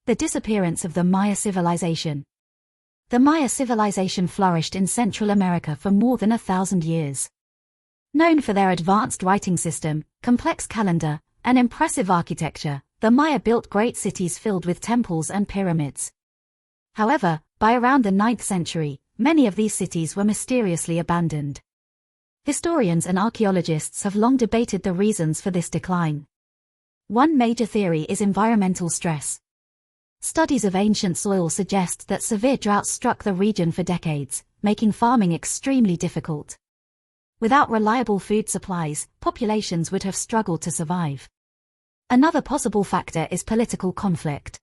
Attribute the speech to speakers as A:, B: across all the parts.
A: The disappearance of the Maya civilization. The Maya civilization flourished in Central America for more than 1,000 years. Known for their advanced writing system, complex calendar, and impressive architecture, the Maya built great cities filled with temples and pyramids. However, by around the 9th century, many of these cities were mysteriously abandoned. Historians and archaeologists have long debated the reasons for this decline. One major theory is environmental stress. Studies of ancient soil suggest that severe droughts struck the region for decades, making farming extremely difficult. Without reliable food supplies, populations would have struggled to survive. Another possible factor is political conflict.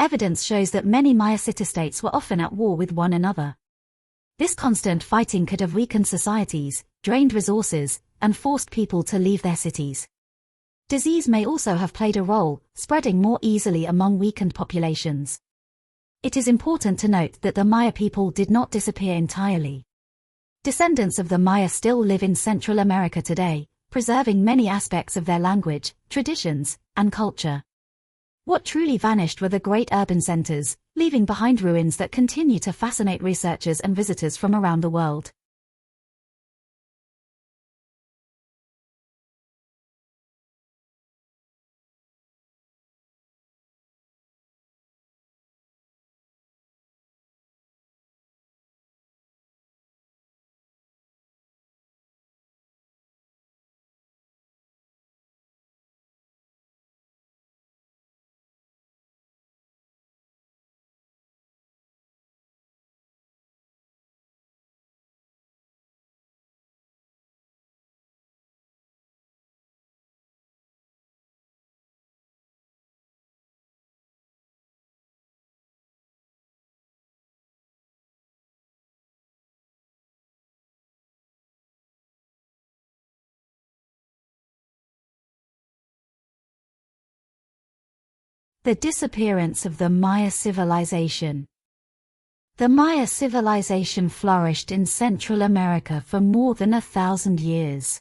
A: Evidence shows that many Maya city-states were often at war with one another. This constant fighting could have weakened societies, drained resources, and forced people to leave their cities. Disease may also have played a role, spreading more easily among weakened populations. It is important to note that the Maya people did not disappear entirely. Descendants of the Maya still live in Central America today, preserving many aspects of their language, traditions, and culture. What truly vanished were the great urban centers, leaving behind ruins that continue to fascinate researchers and visitors from around the world. The disappearance of the Maya civilization. The Maya civilization flourished in Central America for more than 1,000 years.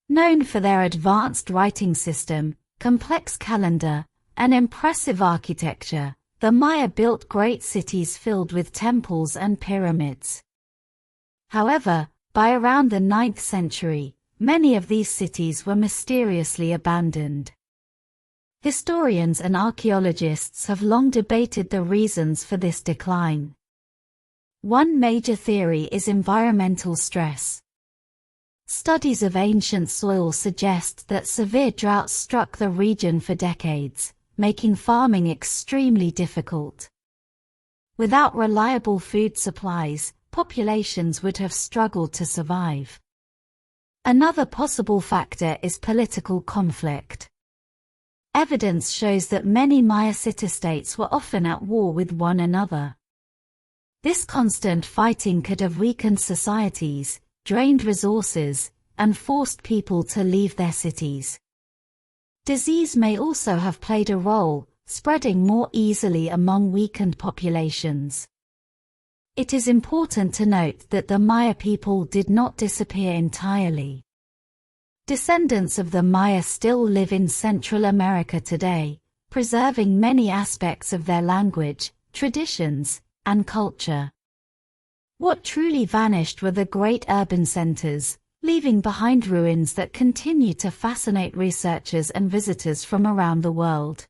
A: Known for their advanced writing system, complex calendar, and impressive architecture, the Maya built great cities filled with temples and pyramids. However, by around the 9th century, many of these cities were mysteriously abandoned. Historians and archaeologists have long debated the reasons for this decline. One major theory is environmental stress. Studies of ancient soil suggest that severe droughts struck the region for decades, making farming extremely difficult. Without reliable food supplies, populations would have struggled to survive. Another possible factor is political conflict. Evidence shows that many Maya city-states were often at war with one another. This constant fighting could have weakened societies, drained resources, and forced people to leave their cities. Disease may also have played a role, spreading more easily among weakened populations. It is important to note that the Maya people did not disappear entirely. Descendants of the Maya still live in Central America today, preserving many aspects of their language, traditions, and culture. What truly vanished were the great urban centers, leaving behind ruins that continue to fascinate researchers and visitors from around the world.